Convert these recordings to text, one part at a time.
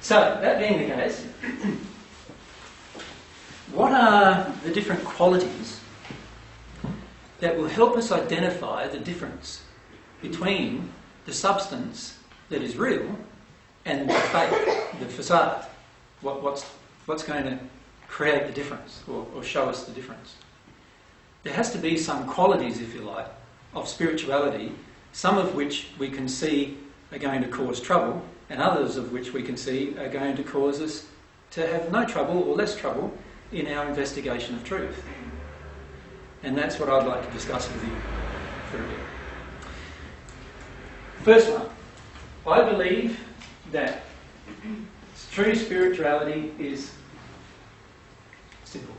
So, that being the case, what are the different qualities that will help us identify the difference between the substance that is real and the fake, the facade? What's going to create the difference or show us the difference? There has to be some qualities, if you like, of spirituality, some of which we can see are going to cause trouble, and others of which we can see are going to cause us to have no trouble or less trouble in our investigation of truth. And that's what I'd like to discuss with you for a bit. First one, I believe that true spirituality is simple.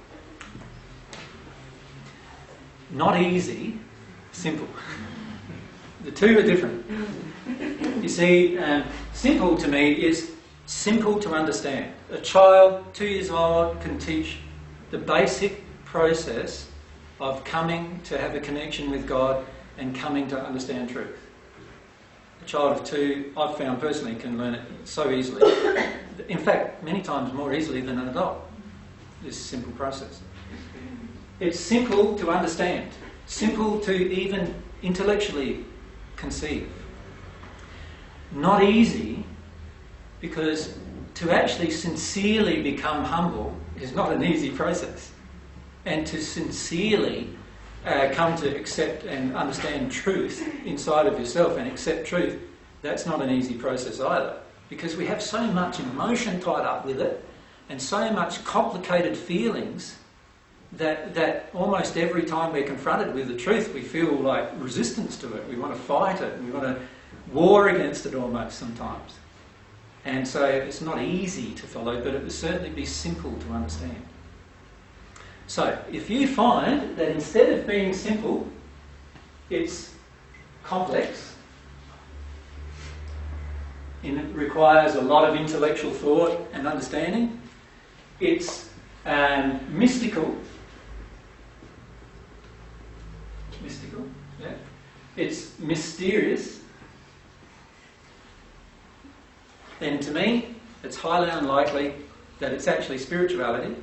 Not easy, simple. The two are different. You see, simple to me is simple to understand. A child, 2 years old, can teach the basic process of coming to have a connection with God and coming to understand truth. A child of 2, I've found personally, can learn it so easily. In fact, many times more easily than an adult. This simple process. It's simple to understand, simple to even intellectually conceive. Not easy, because to actually sincerely become humble is not an easy process. And to sincerely come to accept and understand truth inside of yourself and accept truth, that's not an easy process either. Because we have so much emotion tied up with it and so much complicated feelings that almost every time we're confronted with the truth, we feel like resistance to it. We want to fight it. We want to war against it almost sometimes. And so it's not easy to follow, but it would certainly be simple to understand. So if you find that instead of being simple, it's complex, and it requires a lot of intellectual thought and understanding, it's mystical, yeah. It's mysterious, then to me it's highly unlikely that it's actually spirituality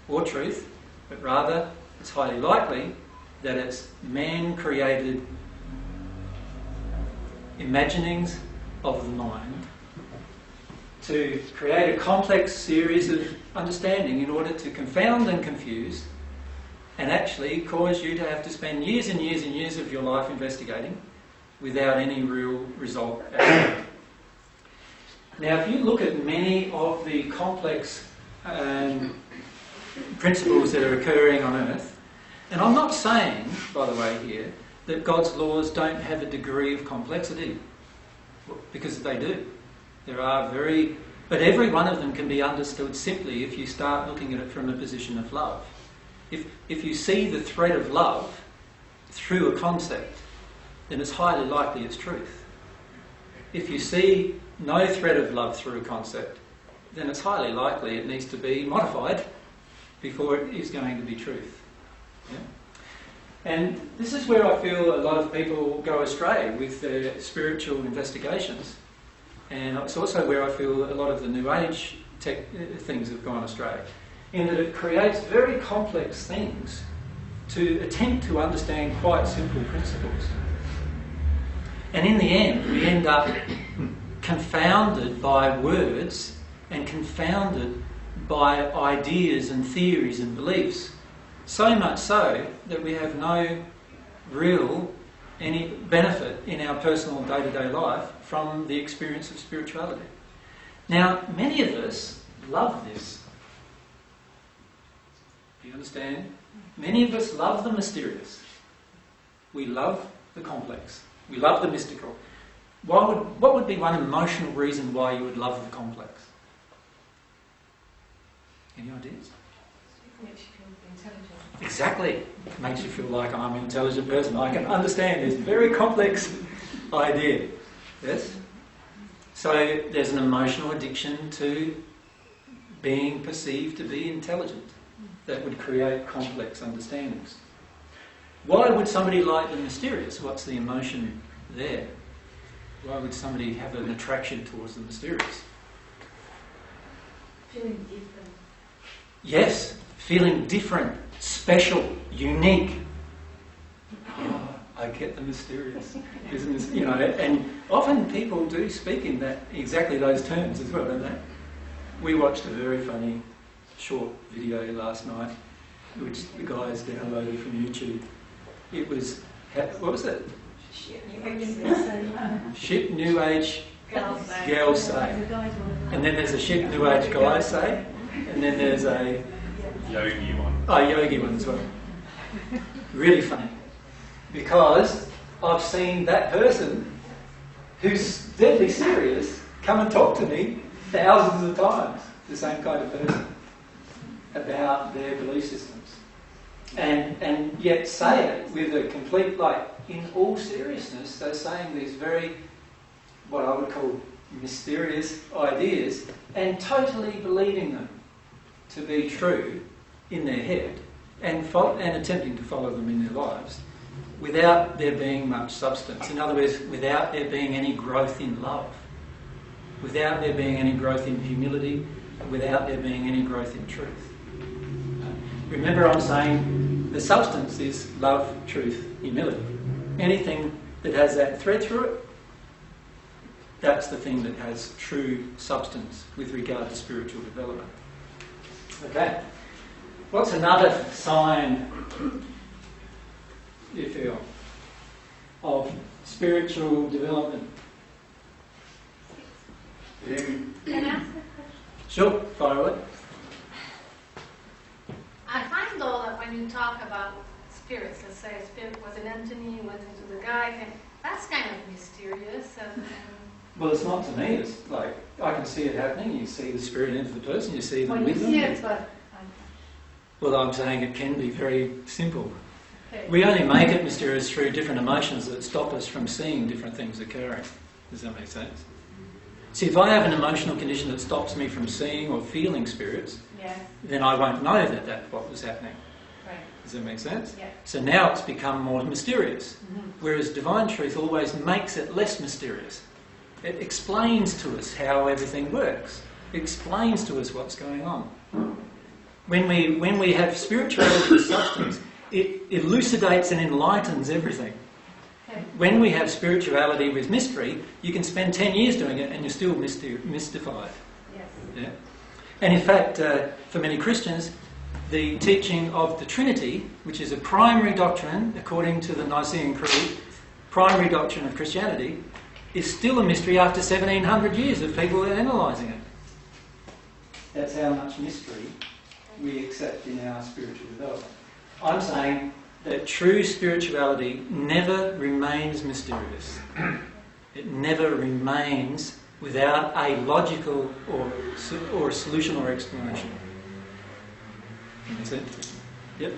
or truth, but rather it's highly likely that it's man-created imaginings of the mind to create a complex series of understanding in order to confound and confuse and actually cause you to have to spend years and years and years of your life investigating without any real result at all. Now, if you look at many of the complex principles that are occurring on Earth, and I'm not saying, by the way here, that God's laws don't have a degree of complexity, because they do. There are but every one of them can be understood simply if you start looking at it from a position of love. If you see the thread of love through a concept, then it's highly likely it's truth. If you see no thread of love through a concept, then it's highly likely it needs to be modified before it is going to be truth. Yeah? And this is where I feel a lot of people go astray with their spiritual investigations. And it's also where I feel a lot of the New Age things have gone astray, in that it creates very complex things to attempt to understand quite simple principles. And in the end, we end up confounded by words and confounded by ideas and theories and beliefs. So much so that we have no real any benefit in our personal day-to-day life from the experience of spirituality. Now, many of us love this. Do you understand? Many of us love the mysterious. We love the complex. We love the mystical. What would be one emotional reason why you would love the complex? Any ideas? It makes you feel intelligent. Exactly. It makes you feel like I'm an intelligent person. I can understand this very complex idea. Yes? So there's an emotional addiction to being perceived to be intelligent that would create complex understandings. Why would somebody like the mysterious? What's the emotion there? Why would somebody have an attraction towards the mysterious? Feeling different. Yes, feeling different, special, unique. Oh, I get the mysterious. You know, and often people do speak in that exactly those terms as well, don't they? We watched a very funny short video last night, which the guys downloaded from YouTube. It was, what was it? Shit New Age girls say. And then there's a shit New Age guys say. And then there's a yogi one. Oh, yogi one as well. Really funny. Because I've seen that person who's deadly serious come and talk to me thousands of times, the same kind of person, about their belief systems. And yet say it with a complete, like, in all seriousness, they're saying these very, what I would call mysterious ideas, and totally believing them to be true in their head, and attempting to follow them in their lives, without there being much substance. In other words, without there being any growth in love, without there being any growth in humility, without there being any growth in truth. Remember, I'm saying the substance is love, truth, humility. Anything that has that thread through it, that's the thing that has true substance with regard to spiritual development. Okay. What's another sign, you feel, of spiritual development? Can I ask a question? Sure, fire away. I find though that when you talk about spirits, let's say a spirit was an entity, went into the guy, that's kind of mysterious. Well, it's not to me. It's like, I can see it happening. You see the spirit into the person, you see them Well, with you them. see it, but... Well, I'm saying it can be very simple. Okay. We only make it mysterious through different emotions that stop us from seeing different things occurring. Does that make sense? See, if I have an emotional condition that stops me from seeing or feeling spirits, Yeah. then I won't know that that's what was happening. Right. Does that make sense? Yeah. So now it's become more mysterious, Mm-hmm. whereas divine truth always makes it less mysterious. It explains to us how everything works. It explains to us what's going on. When we have spirituality with substance, it elucidates and enlightens everything. Okay. When we have spirituality with mystery, you can spend 10 years doing it and you're still mystified. Yes. Yeah? And in fact, for many Christians, the teaching of the Trinity, which is a primary doctrine according to the Nicene Creed, primary doctrine of Christianity, is still a mystery after 1700 years of people analysing it. That's how much mystery we accept in our spiritual development. I'm saying that true spirituality never remains mysterious. It never remains without a logical or a solution or explanation. Makes sense? Yep.